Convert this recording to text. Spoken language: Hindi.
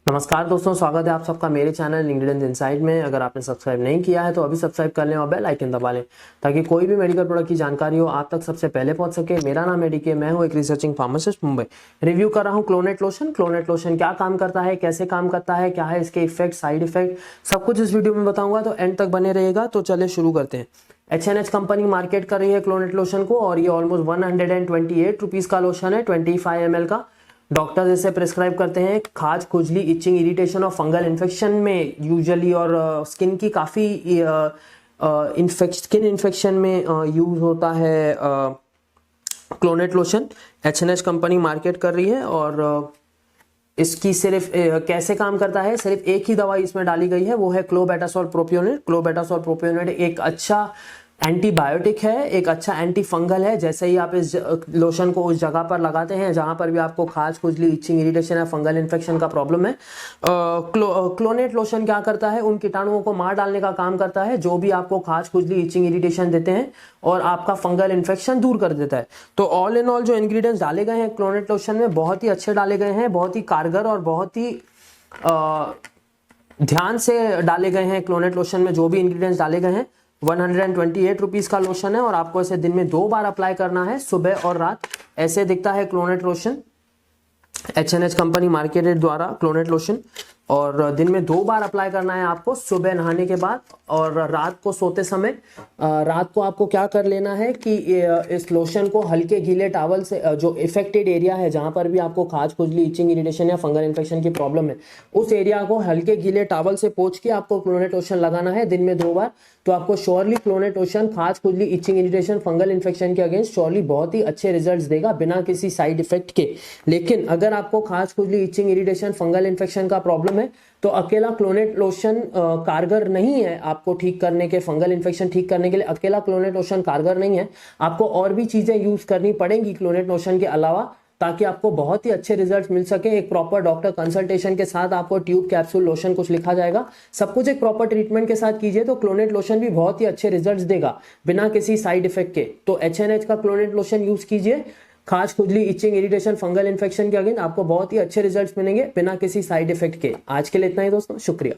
नमस्कार दोस्तों, स्वागत है आप सबका मेरे चैनल इंग्रेडिएंट्स इनसाइड में। अगर आपने सब्सक्राइब नहीं किया है तो अभी सब्सक्राइब कर लें और बेल आइकन दबा लें ताकि कोई भी मेडिकल प्रोडक्ट की जानकारी हो आप तक सबसे पहले पहुंच सके। मेरा नाम है डीके, मैं हूं एक रिसर्चिंग फार्मासिस्ट मुंबई। रिव्यू कर रहा हूं क्लोनेट लोशन। क्लोनेट लोशन क्या काम करता है, कैसे काम करता है, क्या है इसके इफेक्ट, साइड इफेक्ट, सब कुछ इस वीडियो में बताऊंगा, तो एंड तक बने रहेगा। तो चलिए शुरू करते हैं। H&H कंपनी मार्केट कर रही है क्लोनेट लोशन को और ये ऑलमोस्ट 128 रुपीज का लोशन है, 25 ml का। डॉक्टर्स इसे प्रिस्क्राइब करते हैं खाज, खुजली, इचिंग, इरिटेशन और फंगल इन्फेक्शन में यूजुअली, और स्किन की काफ़ी स्किन इन्फेक्शन में यूज होता है क्लोनेट लोशन। H&H कंपनी मार्केट कर रही है और इसकी सिर्फ कैसे काम करता है, सिर्फ एक ही दवाई इसमें डाली गई है, वो है क्लोबेटासोल प्रोपियोनेट। क्लोबेटासोल प्रोपियोनेट एक अच्छा एंटीबायोटिक है, एक अच्छा एंटी फंगल है। जैसे ही आप इस लोशन को उस जगह पर लगाते हैं जहां पर भी आपको खाज, खुजली, इचिंग, इरिटेशन या फंगल इन्फेक्शन का प्रॉब्लम है, क्लोनेट लोशन क्या करता है, उन कीटाणुओं को मार डालने का काम करता है जो भी आपको खाज, खुजली, इचिंग, इरिटेशन देते हैं और आपका फंगल इन्फेक्शन दूर कर देता है। तो ऑल इन ऑल जो इंग्रेडिएंट्स डाले गए हैं क्लोनेट लोशन में बहुत ही अच्छे डाले गए हैं, बहुत ही कारगर और बहुत ही ध्यान से डाले गए हैं। क्लोनेट लोशन में जो भी इंग्रेडिएंट्स डाले गए हैं, 128 रुपीज का लोशन है और आपको इसे दिन में 2 बार अप्लाई करना है, सुबह और रात। ऐसे दिखता है क्लोनेट लोशन, H&H कंपनी मार्केटेड द्वारा क्लोनेट लोशन। और दिन में 2 बार अप्लाई करना है आपको, सुबह नहाने के बाद और रात को सोते समय। रात को आपको क्या कर लेना है कि इस लोशन को हल्के गीले टॉवल से, जो इफेक्टेड एरिया है जहां पर भी आपको खाज, खुजली, इचिंग, इरिटेशन या फंगल इन्फेक्शन की प्रॉब्लम है, उस एरिया को हल्के गीले टॉवल से पोंछ के आपको क्लोनेट लोशन लगाना है दिन में 2 बार। तो आपको श्योरली क्लोनेट लोशन खाज, खुजली, इचिंग, इरिटेशन, फंगल इन्फेक्शन के अगेंस्ट श्योरली बहुत ही अच्छे रिजल्ट्स देगा बिना किसी साइड इफेक्ट के। लेकिन अगर आपको खाज, खुजली, इचिंग, इरिटेशन, फंगल इन्फेक्शन का प्रॉब्लम है तो अकेला क्लोनेट लोशन कारगर नहीं है आपको ठीक करने के, फंगल इन्फेक्शन ठीक करने के लिए अकेला क्लोनेट लोशन कारगर नहीं है। आपको और भी चीजें यूज करनी पड़ेंगी क्लोनेट लोशन के अलावा, ताकि आपको बहुत ही अच्छे रिजल्ट्स मिल सके। एक प्रॉपर डॉक्टर कंसल्टेशन के साथ आपको ट्यूब, कैप्सूल, लोशन कुछ लिखा जाएगा, सब कुछ एक प्रॉपर ट्रीटमेंट के साथ कीजिए तो क्लोनेट लोशन भी बहुत ही अच्छे रिजल्ट्स देगा बिना किसी साइड इफेक्ट के। तो H&H का क्लोनेट लोशन यूज कीजिए, खाज, खुजली, इचिंग, इरिटेशन, फंगल इन्फेक्शन के अगेंस्ट आपको बहुत ही अच्छे रिजल्ट्स मिलेंगे बिना किसी साइड इफेक्ट के। आज के लिए इतना ही दोस्तों, शुक्रिया।